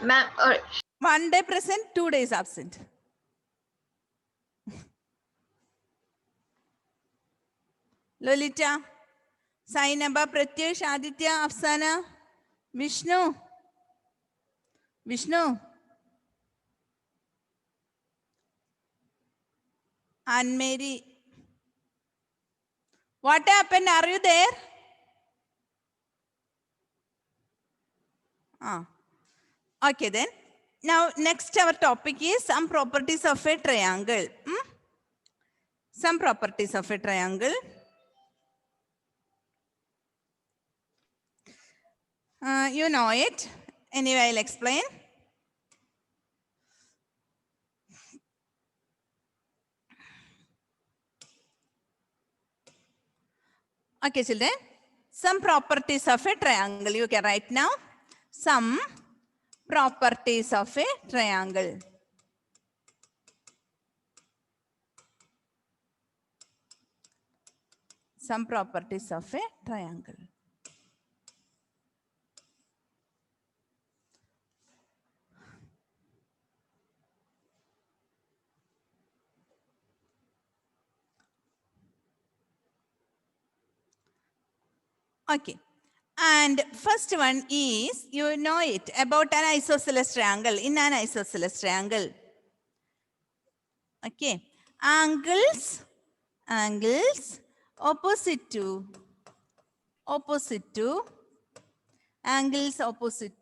Ma'am, 1 day present, 2 days absent. Lolita, Sainaba, Pratyush, Aditya, Afsana, Vishnu. Vishnu. Anne Mary. What happened? Are you there? Okay then. Now next our topic is some properties of a triangle. Some properties of a triangle. You know it. Anyway, I'll explain. Okay, children. Some properties of a triangle. You can write now. Some properties of a triangle. Some properties of a triangle. Okay. And first one is, you know it, about an isosceles triangle. In an isosceles triangle. Okay. Angles opposite to, angles opposite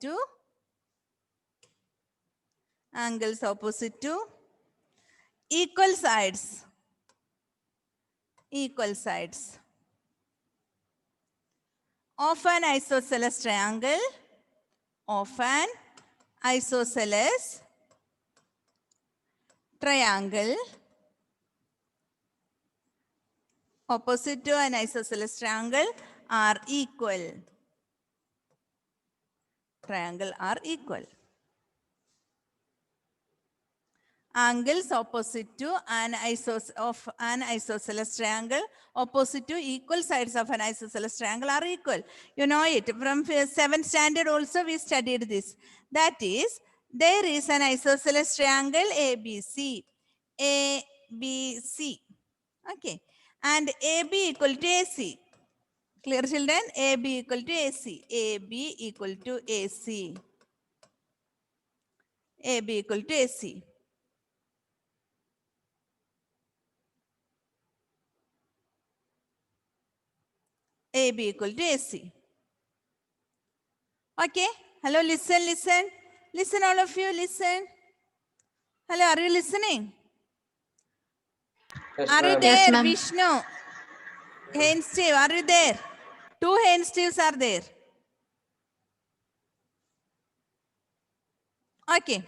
to, equal sides, of an isosceles triangle, opposite to an isosceles triangle are equal. Angles opposite to an isosceles triangle, opposite to equal sides of an isosceles triangle are equal. You know it. From 7th standard also we studied this. That is, there is an isosceles triangle ABC. Okay. And AB equal to AC. Clear, children? AB equal to AC. AB equal to AC. AB equal to AC. AB equal to AC. Okay. Hello, listen. Listen, all of you, listen. Hello, are you listening? Yes, Are you ma'am. there, Yes, ma'am. Vishnu? Hen Steve, are you there? 2 Hen Steves are there. Okay.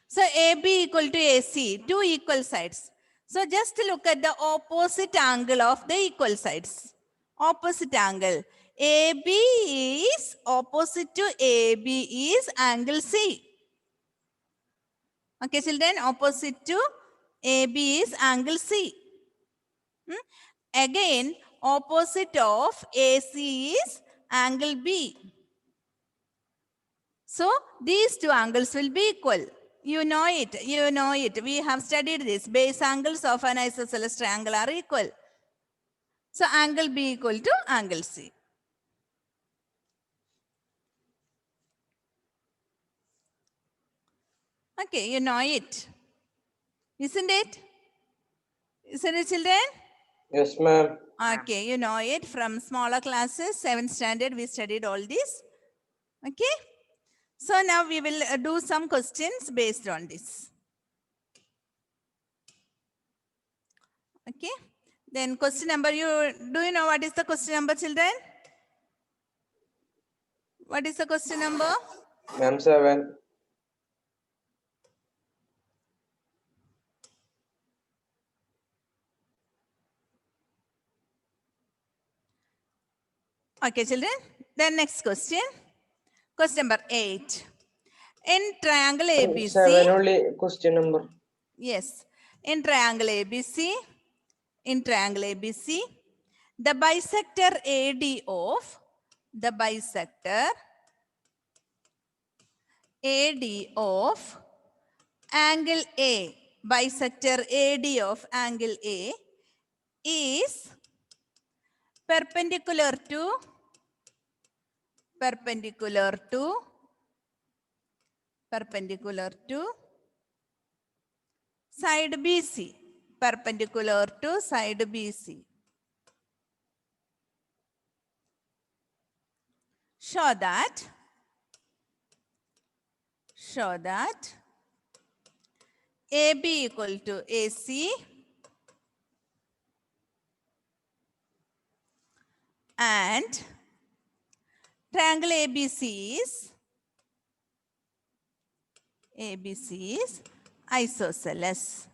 So AB equal to AC, 2 equal sides. So just look at the opposite angle of the equal sides. Opposite angle. AB is opposite to AB is angle C. Okay, children, opposite to AB is angle C. Again, opposite of AC is angle B. So, these two angles will be equal. You know it. We have studied this. Base angles of an isosceles triangle are equal. So, angle B equal to angle C. Okay, you know it. Isn't it? Isn't it, children? Yes, ma'am. Okay, you know it from smaller classes, 7th standard, we studied all this. Okay. So now we will do some questions based on this. Okay. Then question number, do you know what is the question number, children? What is the question number? Ma'am, 7. Okay, children. Then next question. Question number 8. In triangle ABC. 7 only question number. Yes. In triangle ABC, the bisector AD of AD of angle A, bisector AD of angle A is perpendicular to side BC, perpendicular to side BC. Show that AB equal to AC and triangle ABC is isosceles.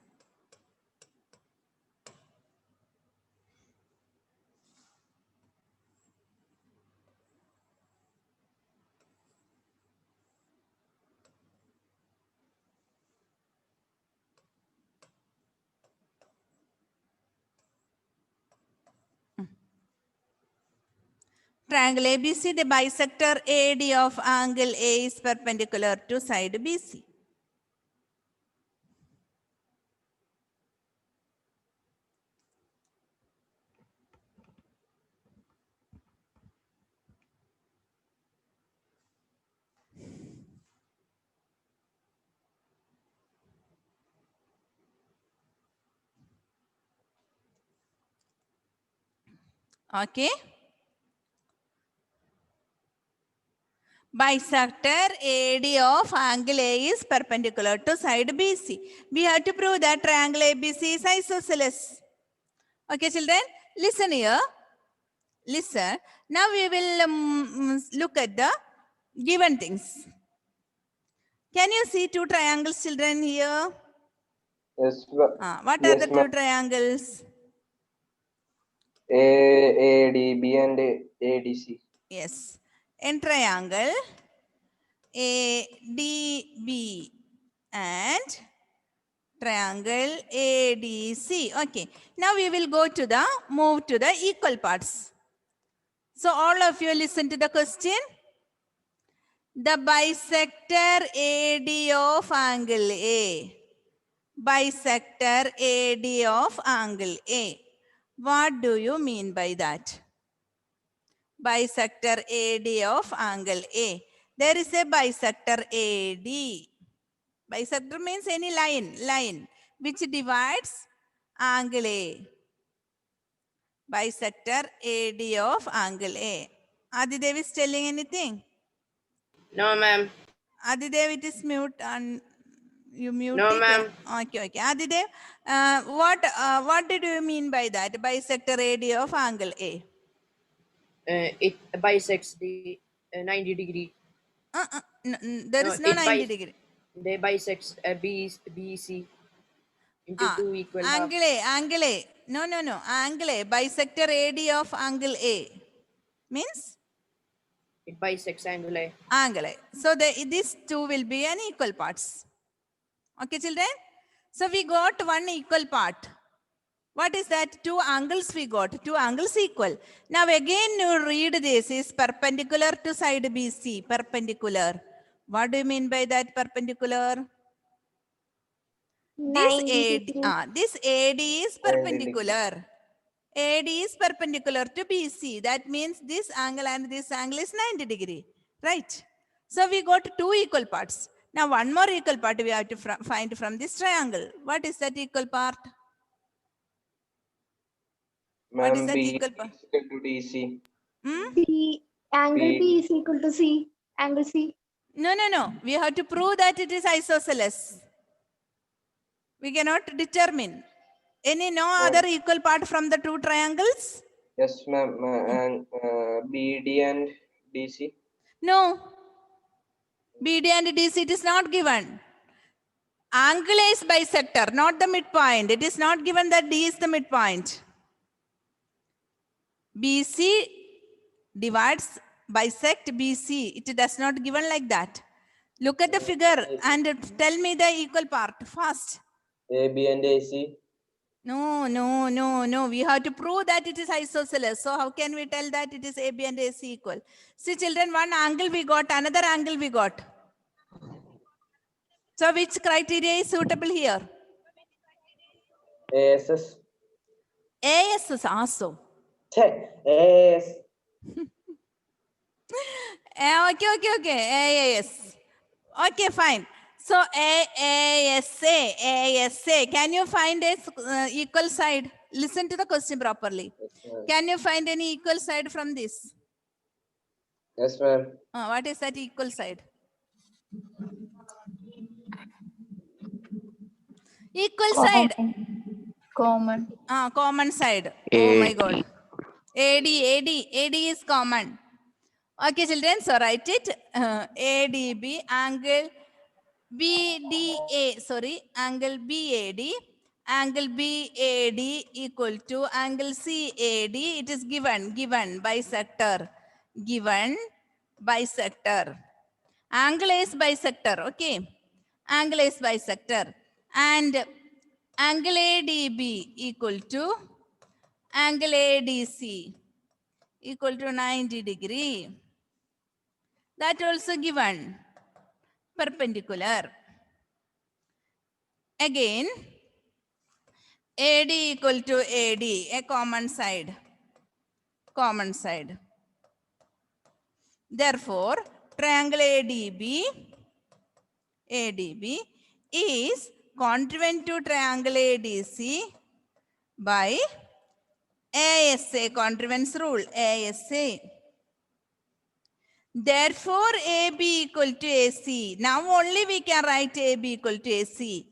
Triangle ABC, the bisector AD of angle A is perpendicular to side BC. Okay. Bisector AD of angle A is perpendicular to side BC. We have to prove that triangle ABC is isosceles. Okay, children, listen here. Listen. Now we will look at the given things. Can you see two triangles, children, here? Yes, What are the two triangles? ADB and ADC. Yes. In triangle ADB and triangle ADC. Okay. Now we will move to the equal parts. So all of you listen to the question. The bisector AD of angle A. Bisector AD of angle A. What do you mean by that? Bisector AD of angle A. There is a bisector AD. Bisector means any line which divides angle A. Bisector AD of angle A. Adidev is telling anything? No, ma'am. Adidev, it is mute and you mute No, it. ma'am. Okay. Adidev, what did you mean by that? Bisector AD of angle A. It bisects the 90 degree. There is no 90 degree. They bisects BC into two equal halves. Angle A. No. Angle A. Bisector AD of angle A. Means? It bisects angle A. Angle A. So these two will be an equal parts. Okay, children? So we got one equal part. What is that? Two angles we got. Two angles equal. Now again you read this is perpendicular to side BC. Perpendicular. What do you mean by that perpendicular? This AD is perpendicular. AD is perpendicular to BC. That means this angle and this angle is 90 degree. Right? So we got two equal parts. Now one more equal part we have to find from this triangle. What is that equal part? What is that equal part? Equal to DC. B, angle B is equal to C. Angle C. No. We have to prove that it is isosceles. We cannot determine. No other equal part from the two triangles? Yes, ma'am. And BD and DC. No. BD and DC, it is not given. Angle A is bisector, not the midpoint. It is not given that D is the midpoint. BC divides, bisect BC. It does not given like that. Look at the figure and tell me the equal part fast. AB and AC. No. We have to prove that it is isosceles. So how can we tell that it is AB and AC equal? See children, one angle we got, another angle we got. So which criteria is suitable here? ASS. AS is also. AS. Okay. AAS. Okay, fine. So ASA. Can you find a equal side? Listen to the question properly. Can you find any equal side from this? Yes, ma'am. What is that equal side? Equal side. Common. Common side. Oh my God. AD is common. Okay, children, so write it. ADB angle angle BAD equal to angle CAD. It is given bisector. Given bisector. Angle is bisector, okay? Angle is bisector. And angle ADB equal to angle ADC equal to 90 degree. That also given. Perpendicular. Again, AD equal to AD, a common side. Common side. Therefore, triangle ADB is congruent to triangle ADC by ASA, congruence rule, ASA. Therefore, AB equal to AC. Now only we can write AB equal to AC.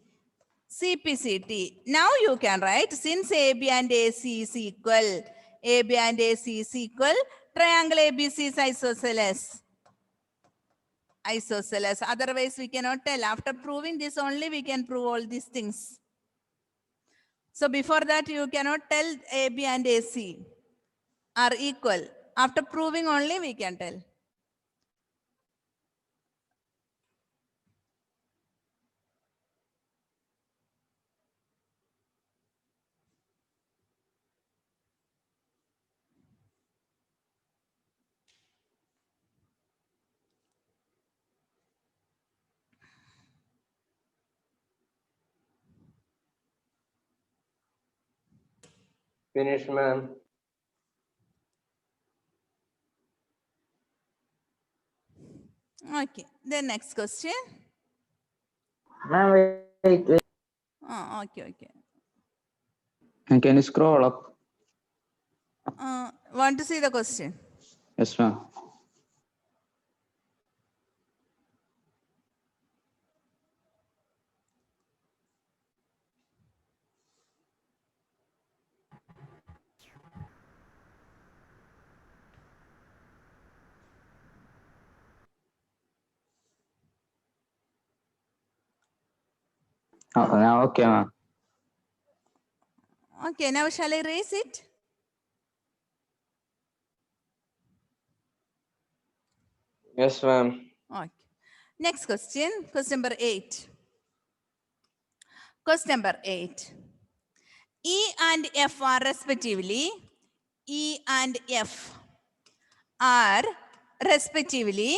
CPCT. Now you can write, since AB and AC is equal, AB and AC is equal, triangle ABC is isosceles. Isosceles. Otherwise, we cannot tell. After proving this only, we can prove all these things. So before that, you cannot tell AB and AC are equal. After proving only, we can tell. Finish, ma'am. Okay. The next question. Ma'am, wait. Okay. Can you scroll up? Want to see the question? Yes, ma'am. Okay, ma'am. Okay, now shall I raise it? Yes, ma'am. Okay. Next question, question number 8. Question number 8. E and F are respectively, E and F are respectively,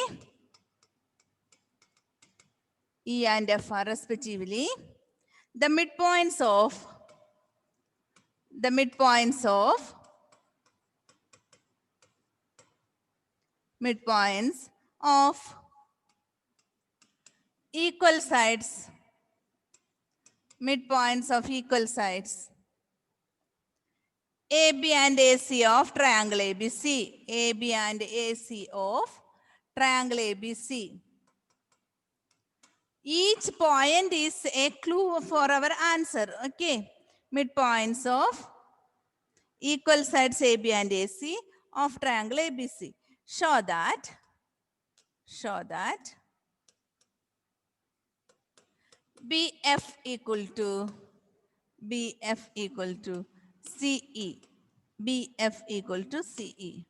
E and F are respectively the midpoints of equal sides, midpoints of equal sides. AB and AC of triangle ABC. AB and AC of triangle ABC. Each point is a clue for our answer. Okay. Midpoints of equal sides AB and AC of triangle ABC. Show that BF equal to CE. BF equal to CE.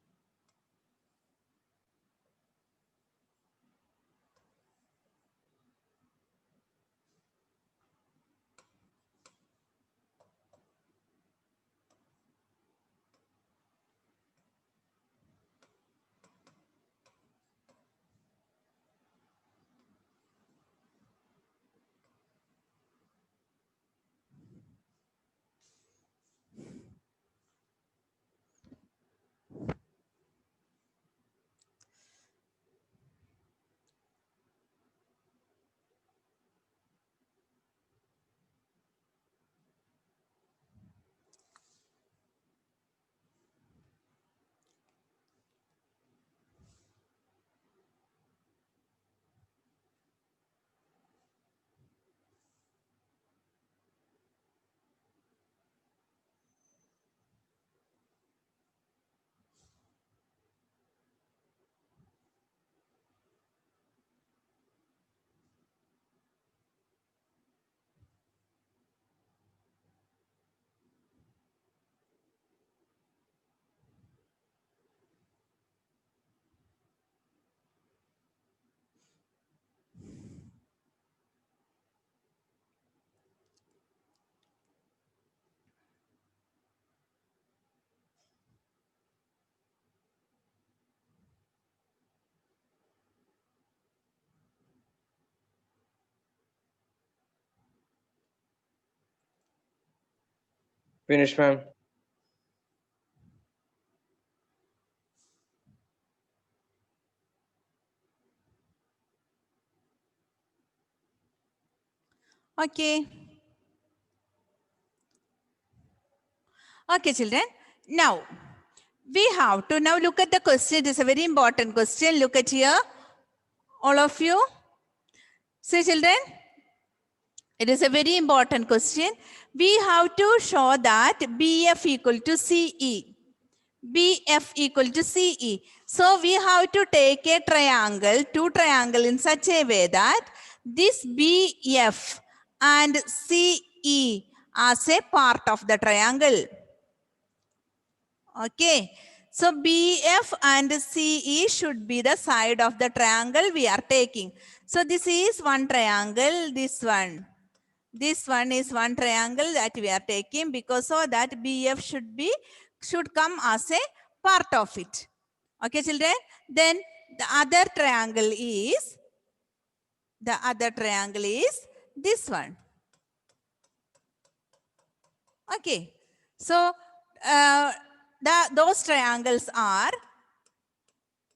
Finish, ma'am. Okay. Okay, children. Now, we have to now look at the question. It is a very important question. Look at here. All of you. See, children. It is a very important question. We have to show that BF equal to CE. BF equal to CE. So we have to take a triangle, two triangles in such a way that this BF and CE as a part of the triangle. Okay. So BF and CE should be the side of the triangle we are taking. So this is one triangle, this one. This one is one triangle that we are taking, because so that BF should come as a part of it. Okay, children. Then the other triangle is this one. Okay. So those triangles are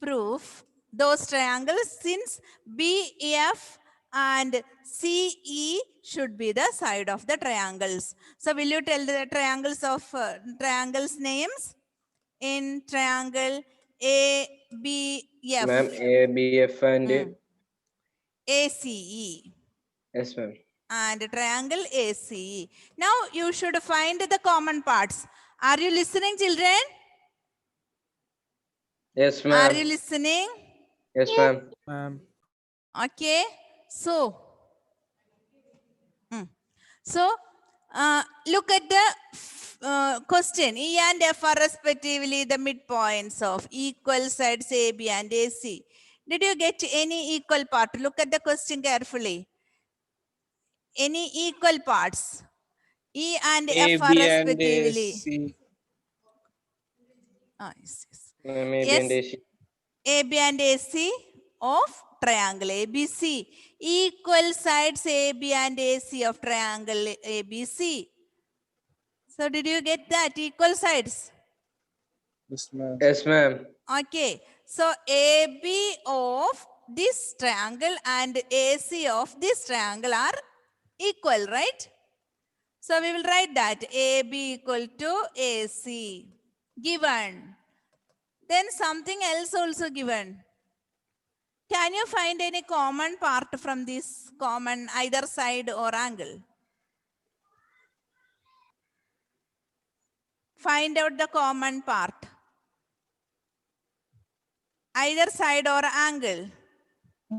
proof. Those triangles, since BF and CE should be the side of the triangles. So will you tell the triangles names? In triangle ABF. Ma'am, ABF and ACE. yes, ma'am. And triangle ACE. Now you should find the common parts. Are you listening, children? Yes, Are ma'am. you listening? Yes, ma'am. Okay. So, look at the question. E and F are respectively the midpoints of equal sides AB and AC. Did you get any equal part? Look at the question carefully. Any equal parts? E and F are respectively. Yes. Ma'am, AB Yes. and AC. AB and AC of triangle ABC. Equal sides AB and AC of triangle ABC. So did you get that? Equal sides? Yes, ma'am. Yes, ma'am. Okay. So AB of this triangle and AC of this triangle are equal, right? So we will write that AB equal to AC. Given. Then something else also given. Can you find any common part from this common either side or angle? Find out the common part. Either side or angle.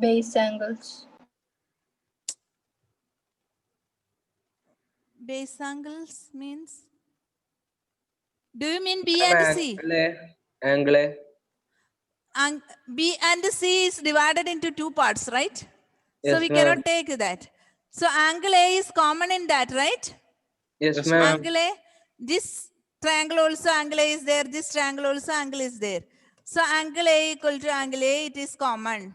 Base angles. Base angles means? Do you mean B and C? Angle. B and C is divided into two parts, right? So Yes, we ma'am. cannot take that. So angle A is common in that, right? Yes, ma'am. Angle A, this triangle also angle A is there, this triangle also angle is there. So angle A equal to angle A, it is common.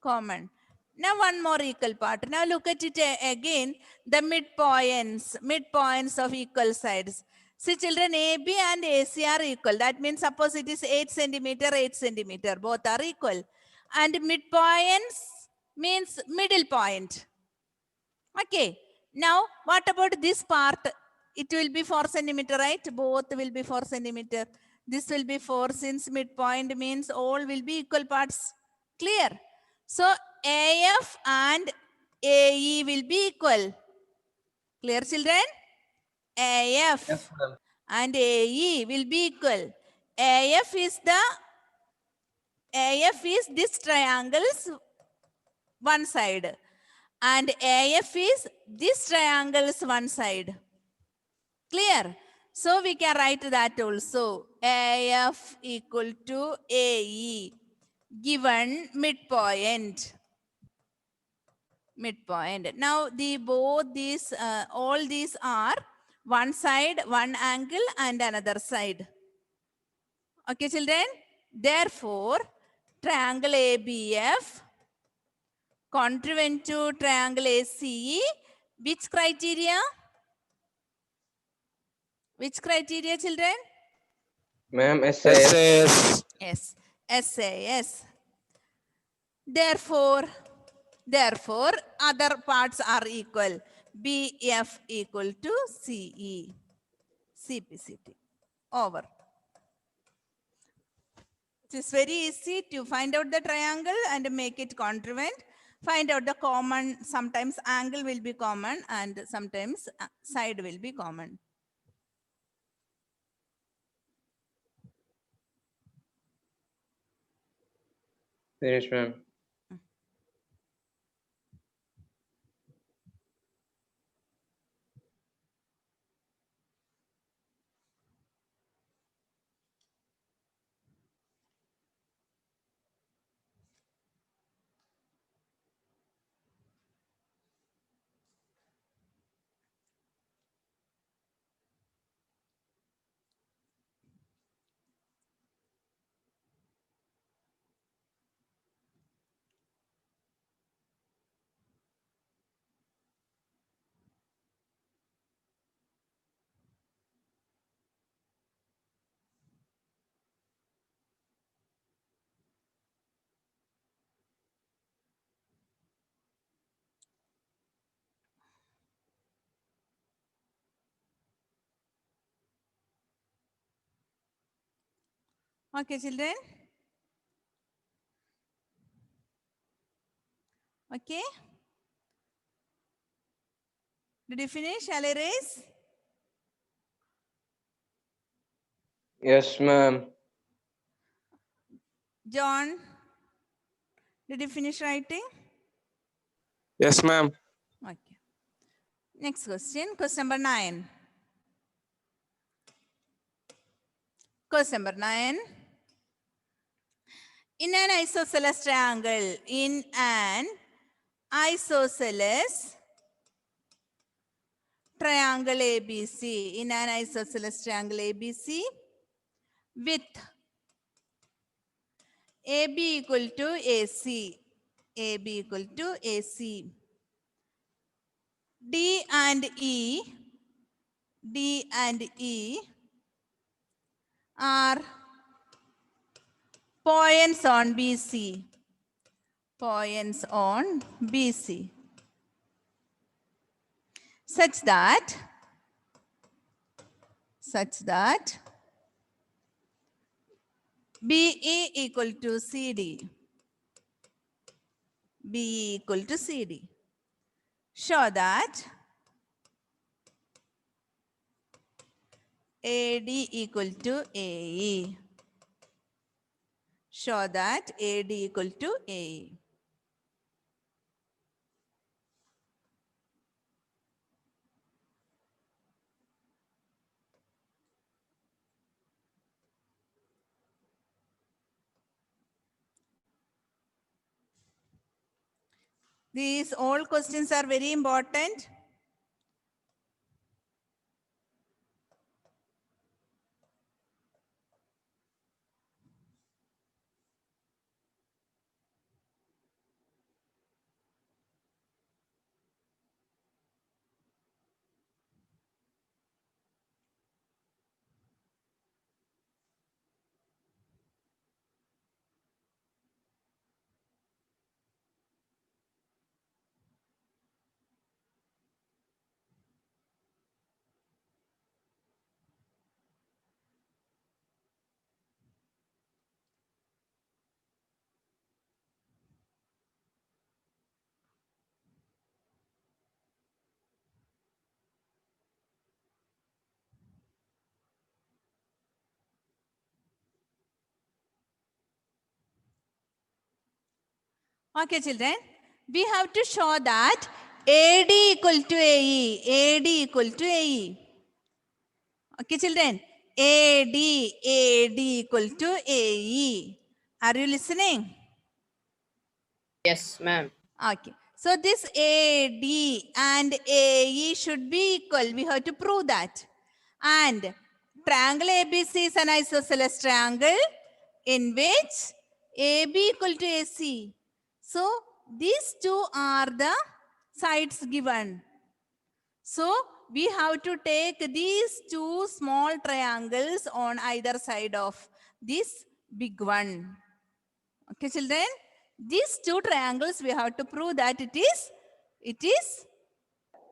Common. Now one more equal part. Now look at it again, the midpoints of equal sides. See children, AB and AC are equal. That means suppose it is 8 centimeter, 8 centimeter. Both are equal. And midpoints means middle point. Okay. Now what about this part? It will be 4 centimeter, right? Both will be 4 centimeter. This will be 4 since midpoint means all will be equal parts. Clear? So AF and AE will be equal. Clear, children? AF Yes, ma'am. and AE will be equal. AF is this triangle's one side. And AF is this triangle's one side. Clear? So we can write that also. AF equal to AE. Given midpoint. Midpoint. Now all these are one side, one angle and another side. Okay, children? Therefore, triangle ABF congruent to triangle ACE, which criteria? Which criteria, children? Ma'am, SAS. Yes, SAS. Therefore, other parts are equal. BF equal to CE. CPCT. Over. It is very easy to find out the triangle and make it congruent. Find out the common, sometimes angle will be common and sometimes side will be common. Finish, ma'am. Okay, children. Okay. Did you finish? Shall I raise? Yes, ma'am. John, did you finish writing? Yes, ma'am. Okay. Next question, question number 9. Question number 9. In an isosceles triangle, ABC, in an isosceles triangle ABC with AB equal to AC, AB equal to AC, D and E are points on BC, points on BC, such that BE equal to CD, BE equal to CD. Show that AD equal to AE. Show that AD equal to AE. These all questions are very important. Okay, children. We have to show that AD equal to AE, AD equal to AE. Okay, children. AD equal to AE. Are you listening? Yes, ma'am. Okay. So this AD and AE should be equal. We have to prove that. And triangle ABC is an isosceles triangle in which AB equal to AC. So these two are the sides given. So we have to take these two small triangles on either side of this big one. Okay, children, these two triangles we have to prove that it is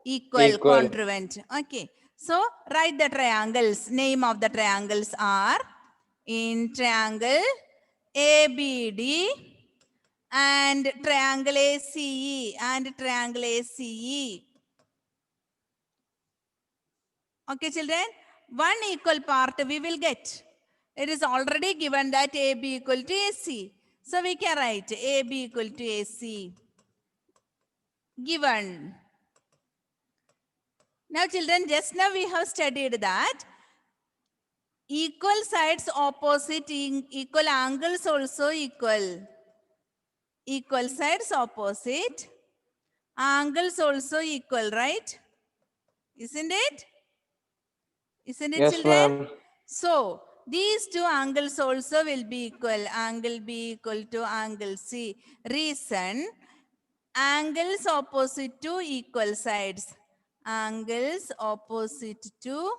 equal, congruent. Okay, so write the triangles. Name of the triangles are in triangle ABD and triangle ACE and triangle ACE. Okay, children, one equal part we will get. It is already given that AB equal to AC. So we can write AB equal to AC. Given. Now, children, just now we have studied that equal sides opposite, equal angles also equal. Equal sides opposite, angles also equal, right? Isn't it? Isn't it, Yes, children? ma'am. So, these two angles also will be equal. Angle B equal to angle C. Reason, angles opposite to equal sides. Angles opposite to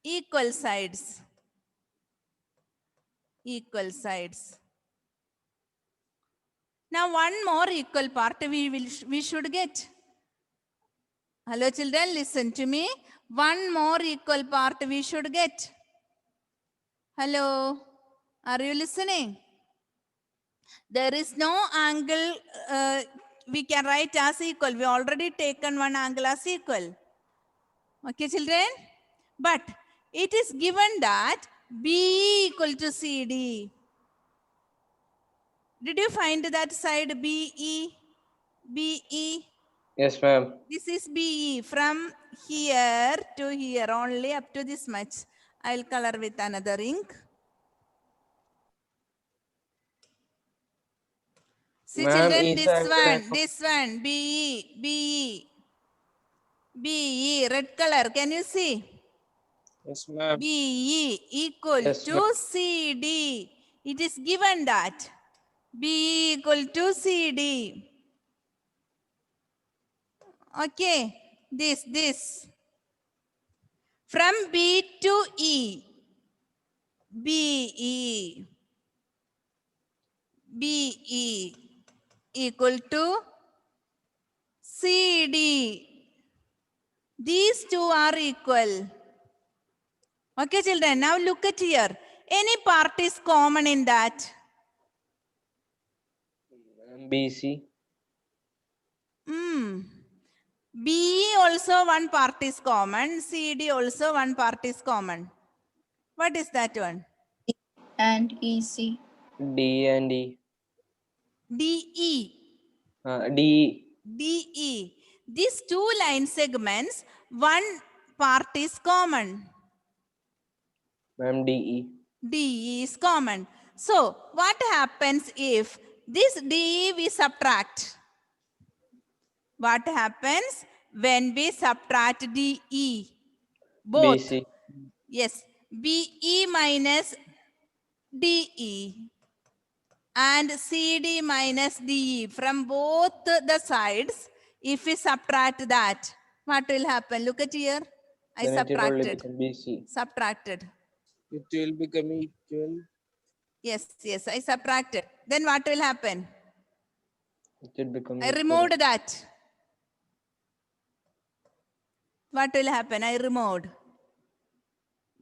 equal sides. Equal sides. Now, one more equal part we should get. Hello, children, listen to me. One more equal part we should get. Hello, are you listening? There is no angle we can write as equal. We already taken one angle as equal. Okay, children? But it is given that BE equal to CD. Did you find that side BE? BE? Yes, ma'am. This is BE from here to here, only up to this much. I will color with another ink. See, Ma'am, children, each angle this one, BE, BE, BE, red color. Can you see? Yes, ma'am. BE equal Yes, to ma'am. CD. It is given that BE equal to CD. Okay, this. From B to E, BE, BE equal to CD. These two are equal. Okay, children, now look at here. Any part is common in that. BC. BE also one part is common. CD also one part is common. What is that one? And EC. D and E. DE. D. DE. These two line segments, one part is common. Ma'am, DE. DE is common. So, what happens if this DE we subtract? What happens when we subtract DE? Both. BC. Yes. BE minus DE and CD minus DE from both the sides. If we subtract that, what will happen? Look at here. I Then it will only subtracted. become BC. Subtracted. It will become equal. Yes, I subtracted. Then what will happen? It will become I equal. removed that. What will happen? I removed.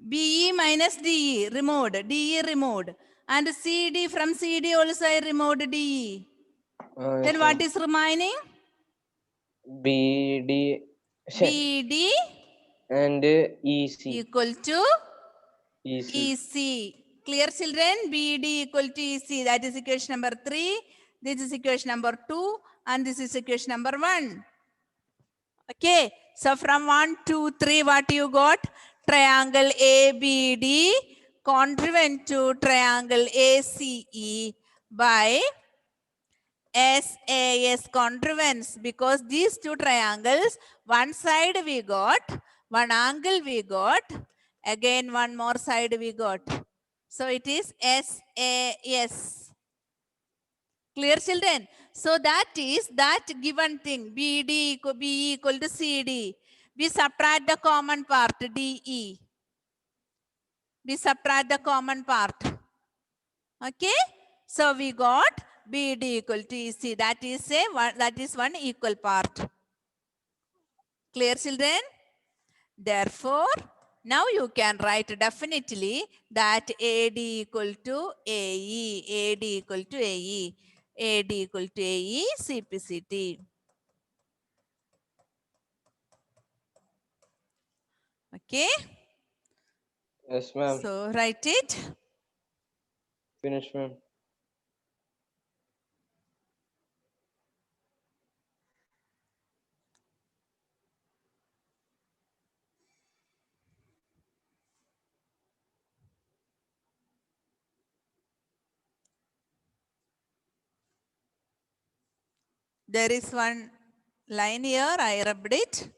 BE minus DE, removed. DE removed. And CD, from CD also I removed DE. Yes, Then what ma'am. is remaining? BD BD and EC. equal to EC. EC. Clear, children? BD equal to EC. That is equation number 3. This is equation number 2. And this is equation number 1. Okay. So from 1, 2, 3, what you got? Triangle ABD congruent to triangle ACE by SAS congruence, because these two triangles, one side we got, one angle we got, again one more side we got. So it is SAS. Clear, children? So that is that given thing, BE equal to CD. We subtract the common part, DE. We subtract the common part. Okay. So we got BD equal to EC. That is one equal part. Clear, children? Therefore, now you can write definitely that AD equal to AE, AD equal to AE, AD equal to AE, CPCT. Okay, Yes, ma'am. so write it. Finish, ma'am. There is one line here, I rubbed it.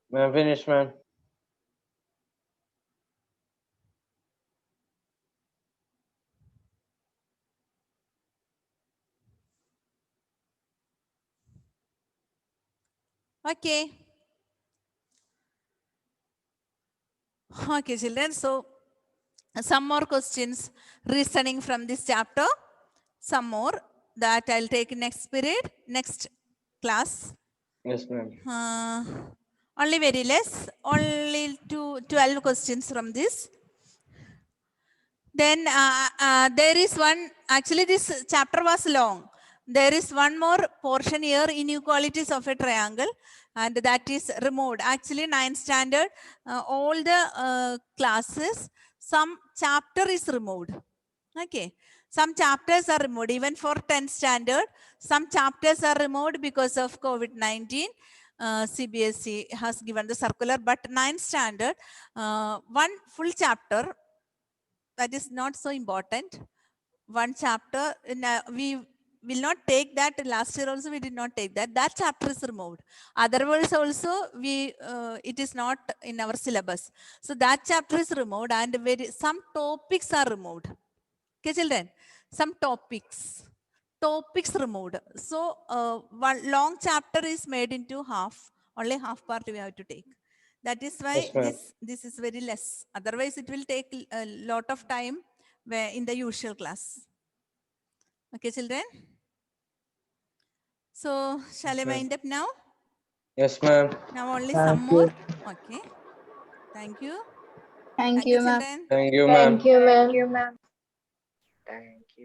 Ma'am, finish, ma'am. Okay. Okay, children. So some more questions reasoning from this chapter. Some more that I'll take next period, next class. Yes, ma'am. Only very less, only 12 questions from this. Then there is one, actually this chapter was long. There is one more portion here, inequalities of a triangle, and that is removed. Actually 9th standard, all the classes, some chapter is removed. Okay, some chapters are removed. Even for 10th standard, some chapters are removed because of COVID-19. CBSE has given the circular, but 9th standard, one full chapter, that is not so important. One chapter, we will not take that. Last year also we did not take that. That chapter is removed. Otherwise also it is not in our syllabus. So that chapter is removed, and some topics are removed. Okay, children, some topics removed. So one long chapter is made into half. Only half part we have to take. That is why Yes, ma'am. this is very less. Otherwise, it will take a lot of time in the usual class. Okay, children. So shall I ma'am. wind up now? Yes, ma'am. Now only Thank some more. you. Okay. Thank you. Thank you, ma'am. children. Thank you, ma'am. Thank you, ma'am. Thank you.